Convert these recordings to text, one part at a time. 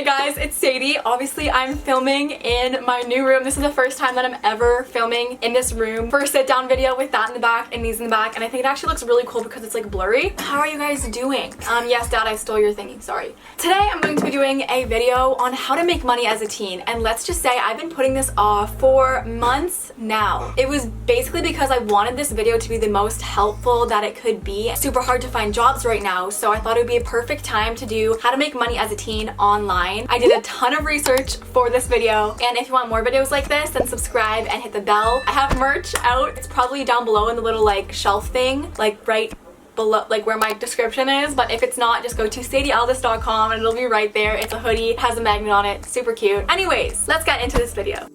Hey guys, it's Sadie. Obviously, I'm filming in my new room. This is the first time that I'm ever filming in this room for a sit-down video with that in the back and these in the back, and I think it actually looks really cool because it's like blurry. How are you guys doing? Yes, Dad, I stole your thingy. Sorry. Today, I'm going to be doing a video on how to make money as a teen, and let's just say I've been putting this off for months now. It was basically because I wanted this video to be the most helpful that it could be. Super hard to find jobs right now, so I thought it would be a perfect time to do how to make money as a teen online. I did a ton of research for this video, and if you want more videos like this, then subscribe and hit the bell. I have merch out. It's probably down below in the little like shelf thing, like right below, like where my description is, but if it's not, just go to sadiealdis.com and it'll be right there. It's a hoodie, it has a magnet on it, super cute. Anyways, let's get into this video.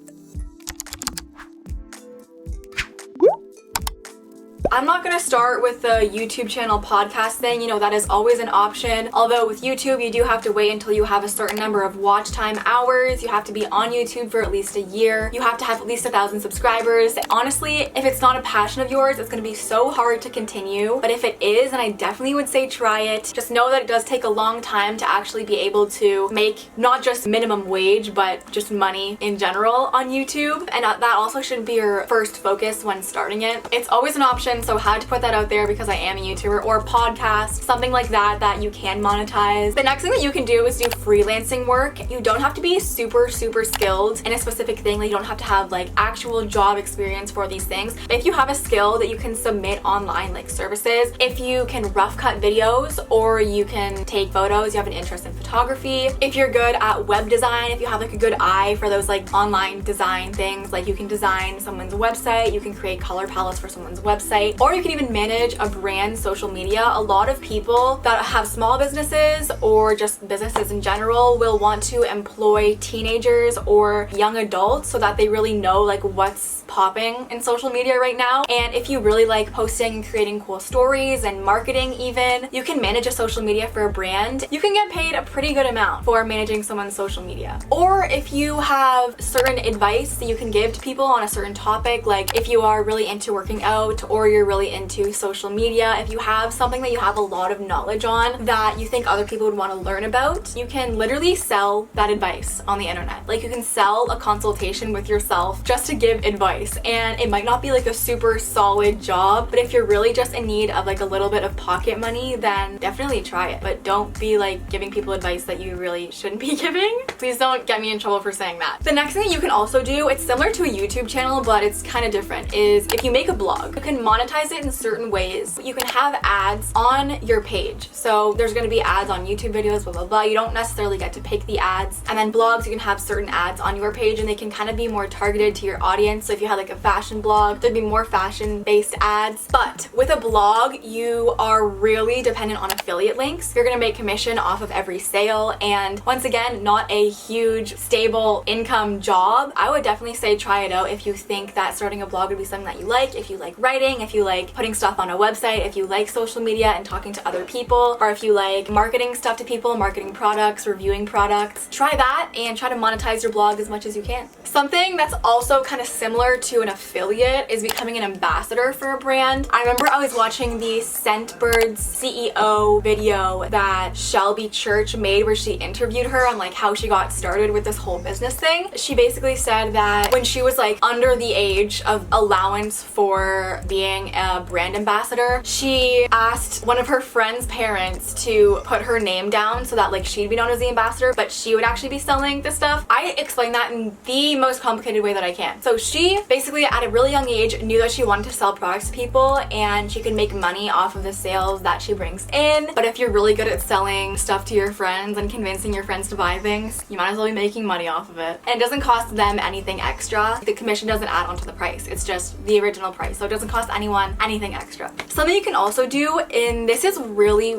I'm not gonna start with the YouTube channel podcast thing, you know, that is always an option. Although with YouTube, you do have to wait until you have a certain number of watch time hours. You have to be on YouTube for at least a year. You have to have at least 1,000 subscribers. Honestly, if it's not a passion of yours, it's gonna be so hard to continue. But if it is, then I definitely would say try it. Just know that it does take a long time to actually be able to make not just minimum wage, but just money in general on YouTube. And that also shouldn't be your first focus when starting it. It's always an option. So I had to put that out there because I am a YouTuber, or podcast, something like that you can monetize. The next thing that you can do is do freelancing work. You don't have to be super skilled in a specific thing. Like, you don't have to have like actual job experience for these things. But if you have a skill that you can submit online, like services, if you can rough cut videos or you can take photos, you have an interest in photography, if you're good at web design, if you have like a good eye for those like online design things, like you can design someone's website, you can create color palettes for someone's website, or you can even manage a brand's social media. A lot of people that have small businesses or just businesses in general will want to employ teenagers or young adults so that they really know like what's popping in social media right now. And if you really like posting and creating cool stories and marketing even, you can manage a social media for a brand. You can get paid a pretty good amount for managing someone's social media. Or if you have certain advice that you can give to people on a certain topic, like if you are really into working out or you're really into social media, if you have something that you have a lot of knowledge on that you think other people would want to learn about, you can literally sell that advice on the internet. Like, you can sell a consultation with yourself just to give advice. And it might not be like a super solid job, but if you're really just in need of like a little bit of pocket money, then definitely try it. But don't be like giving people advice that you really shouldn't be giving. Please don't get me in trouble for saying that. The next thing that you can also do, it's similar to a YouTube channel, but it's kind of different, is if you make a blog, you can monetize it in certain ways. You can have ads on your page. So there's going to be ads on YouTube videos, blah, blah, blah. You don't necessarily get to pick the ads. And then blogs, you can have certain ads on your page and they can kind of be more targeted to your audience. So if you had like a fashion blog, there'd be more fashion based ads. But with a blog, you are really dependent on affiliate links. You're going to make commission off of every sale. And once again, not a huge stable income job. I would definitely say try it out if you think that starting a blog would be something that you like, if you like writing, if you like putting stuff on a website, if you like social media and talking to other people, or if you like marketing stuff to people, marketing products, reviewing products. Try that and try to monetize your blog as much as you can. Something that's also kind of similar to an affiliate is becoming an ambassador for a brand. I remember I was watching the Scentbirds CEO video that Shelby Church made where she interviewed her on like how she got started with this whole business thing. She basically said that when she was like under the age of allowance for being a brand ambassador, she asked one of her friend's parents to put her name down so that like she'd be known as the ambassador, but she would actually be selling this stuff. I explained that in the most complicated way that I can. So she basically at a really young age knew that she wanted to sell products to people and she could make money off of the sales that she brings in. But if you're really good at selling stuff to your friends and convincing your friends to buy things, you might as well be making money off of it. And it doesn't cost them anything extra. The commission doesn't add onto the price. It's just the original price. So it doesn't cost anyone anything extra. Something you can also do, and this is really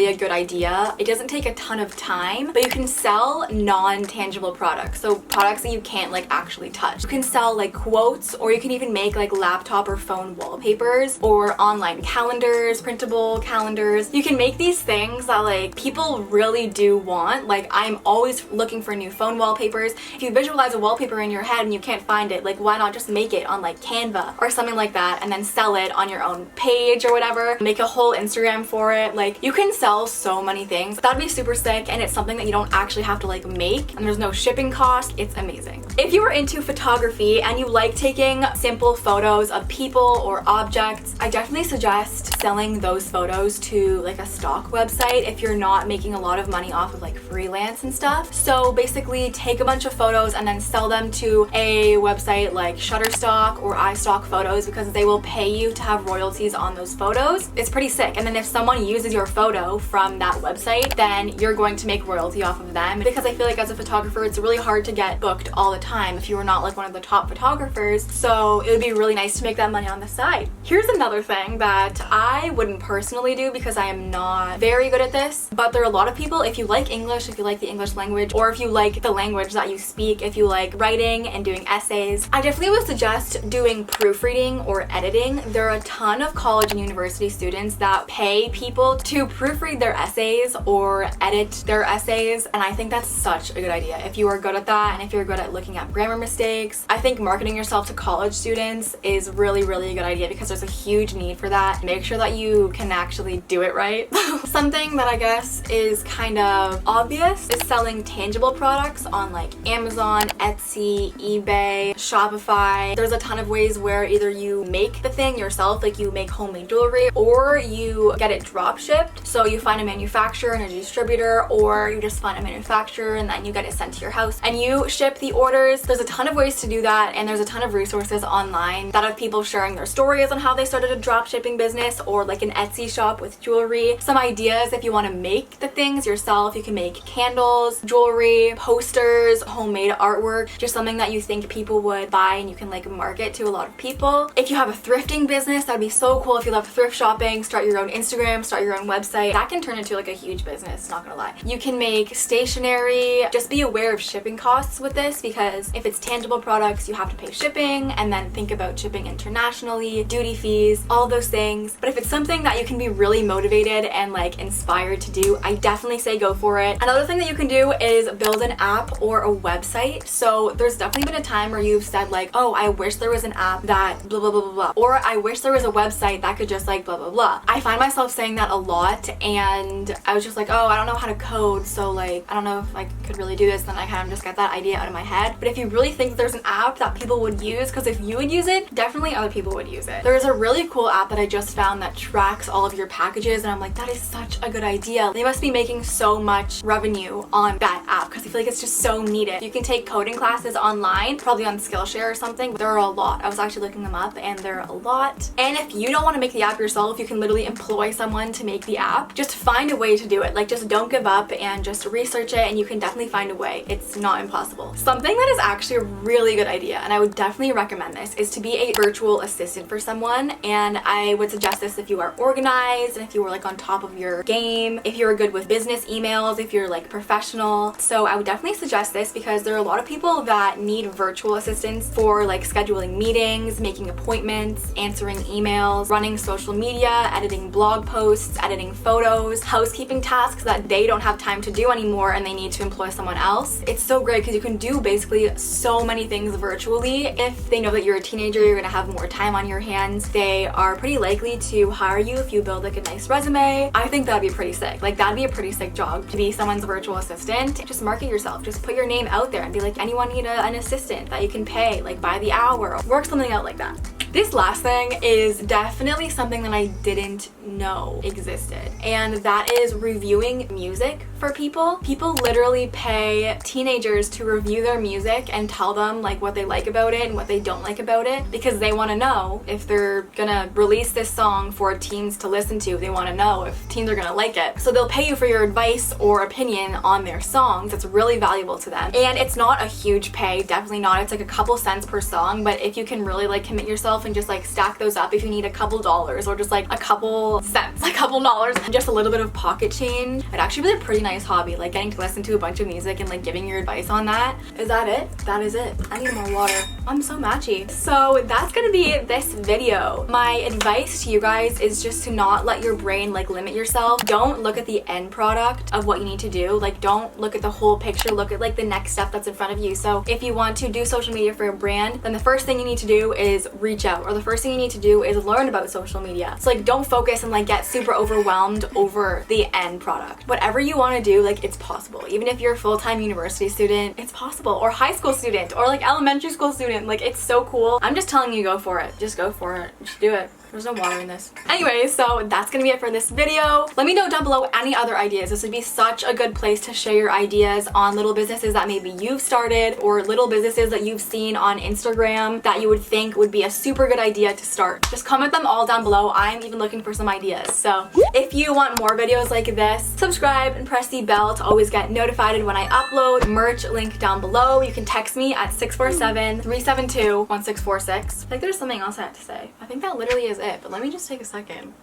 a good idea, it doesn't take a ton of time, but you can sell non-tangible products. So products that you can't like actually touch. You can sell like quotes, or you can even make like laptop or phone wallpapers or online calendars, printable calendars. You can make these things that like people really do want. Like, I'm always looking for new phone wallpapers. If you visualize a wallpaper in your head and you can't find it, like why not just make it on like Canva or something like that and then sell it it on your own page or whatever, make a whole Instagram for it. Like, you can sell so many things. That'd be super sick, and it's something that you don't actually have to like make, and there's no shipping cost. It's amazing. If you are into photography and you like taking simple photos of people or objects, I definitely suggest selling those photos to like a stock website if you're not making a lot of money off of like Freelance and stuff. So basically take a bunch of photos and then sell them to a website like Shutterstock or iStock Photos, because they will pay you to have royalties on those photos. It's pretty sick. And then if someone uses your photo from that website, then you're going to make royalty off of them, because I feel like as a photographer it's really hard to get booked all the time if you are not like one of the top photographers. So it would be really nice to make that money on the side. Here's another thing that I wouldn't personally do because I am not very good at this, but there are a lot of people, if you like English, if you like the English language, or if you like the language that you speak, if you like writing and doing essays, I definitely would suggest doing proofreading or editing. There are a ton of college and university students that pay people to proofread their essays or edit their essays, and I think that's such a good idea. If you are good at that, and if you're good at looking at grammar mistakes, I think marketing yourself to college students is really a good idea, because there's a huge need for that. Make sure that you can actually do it right. Something that I guess is kind of obvious is selling tangible products on like Amazon, Etsy, eBay, Shopify. There's a ton of ways where either you make the thing yourself, like you make homemade jewelry, or you get it drop shipped. So you find a manufacturer and a distributor, or you just find a manufacturer and then you get it sent to your house and you ship the orders. There's a ton of ways to do that, and there's a ton of resources online that have people sharing their stories on how they started a drop shipping business, or like an Etsy shop with jewelry. Some ideas if you want to make the things yourself. You can make candles, jewelry, posters, homemade artwork, just something that you think people would buy and you can like market to a lot of people. If you have a thrifting business, that'd be so cool. If you love thrift shopping, start your own Instagram, start your own website. That can turn into like a huge business, not gonna lie. You can make stationery. Just be aware of shipping costs with this, because if it's tangible products, you have to pay shipping, and then think about shipping internationally, duty fees, all those things. But if it's something that you can be really motivated and like inspired to do, I definitely say go for it. Another thing that you can do is build an app or a website. So there's definitely been a time where you've said like, oh, I wish there was an app that blah blah blah blah blah, or I wish there was a website that could just like blah blah blah. I find myself saying that a lot, and I was just like, oh, I don't know how to code, so like I don't know if I could really do this. Then I kind of just got that idea out of my head. But if you really think there's an app that people would use, because if you would use it, definitely other people would use it. There's a really cool app that I just found that tracks all of your packages, and I'm like, that is such a good idea. They must be making so much revenue on that app, because I feel like it's just so needed. You can take coding classes online, probably on Skillshare or something. There are a lot. I was actually looking them up, and there are a lot. And if you don't want to make the app yourself, you can literally employ someone to make the app. Just find a way to do it. Like, just don't give up and just research it, and you can definitely find a way. It's not impossible. Something that is actually a really good idea, and I would definitely recommend this, is to be a virtual assistant for someone. And I would suggest this if you are organized and if you were like on top of your game, if you're good with business emails, if you're like professional. So I would definitely suggest this, because there are a lot of people that need virtual assistants for like scheduling meetings, making appointments, answering emails, running social media, editing blog posts, editing photos, housekeeping tasks that they don't have time to do anymore and they need to employ someone else. It's so great because you can do basically so many things virtually. If they know that you're a teenager, you're gonna have more time on your hands. They are pretty likely to hire you if you build like a nice resume. I think that'd be pretty sick. Like, that'd be a pretty sick job to be someone's virtual assistant. Just market yourself. Just put your name out there and be like, anyone need an assistant that you can pay like by the hour? Work something out like that. This last thing is definitely something that I didn't know existed, and that is reviewing music for people. People literally pay teenagers to review their music and tell them like what they like about it and what they don't like about it, because they want to know if they're gonna release this song for teens to listen to. They want to know if teens are gonna like it. So they'll pay you for your advice or opinion on their songs. It's really valuable to them, and it's not a huge pay, definitely not. It's like a couple cents per song, but if you can really like commit yourself and just like stack those up, if you need a couple dollars or just like a couple cents, a couple dollars, and just a little bit of pocket change, it'd actually be a pretty nice hobby, like getting to listen to a bunch of music and like giving your advice on that. Is that it? That is it. I need more water. I'm so matchy. So that's gonna be this video. My advice to you guys is just to not let your brain like limit yourself. Don't look at the end product of what you need to do. Like, don't look at the whole picture. Look at like the next step that's in front of you. So if you want to do social media for a brand, then the first thing you need to do is reach out, or the first thing you need to do is learn about social media. So like don't focus and like get super overwhelmed over the end product. Whatever you want to do, like it's possible. Even if you're a full-time university student, it's possible, or high school student, or like elementary school student. Like it's so cool. I'm just telling you, go for it. Just go for it. Just do it. There's no water in this. Anyway, so that's gonna be it for this video. Let me know down below any other ideas. This would be such a good place to share your ideas on little businesses that maybe you've started, or little businesses that you've seen on Instagram that you would think would be a super good idea to start. Just comment them all down below. I'm even looking for some ideas. So if you want more videos like this, subscribe and press the bell to always get notified when I upload. Merch link down below. You can text me at 647-372-1646. Like there's something else I have to say. I think that literally is it, but let me just take a second.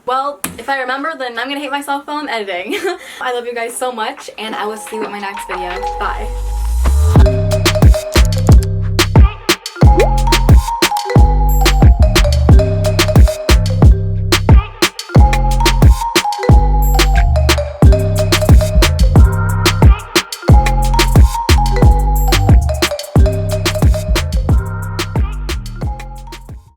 Well, if I remember, then I'm gonna hate myself while I'm editing. I love you guys so much, and I will see you in my next video. Bye.